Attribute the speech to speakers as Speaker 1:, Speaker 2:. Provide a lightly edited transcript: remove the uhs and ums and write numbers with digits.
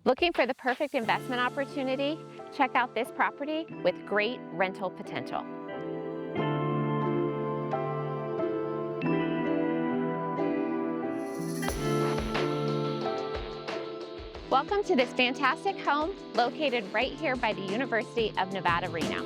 Speaker 1: Looking for the perfect investment opportunity? Check out this property with great rental potential. Welcome to this fantastic home located right here by the University of Nevada, Reno.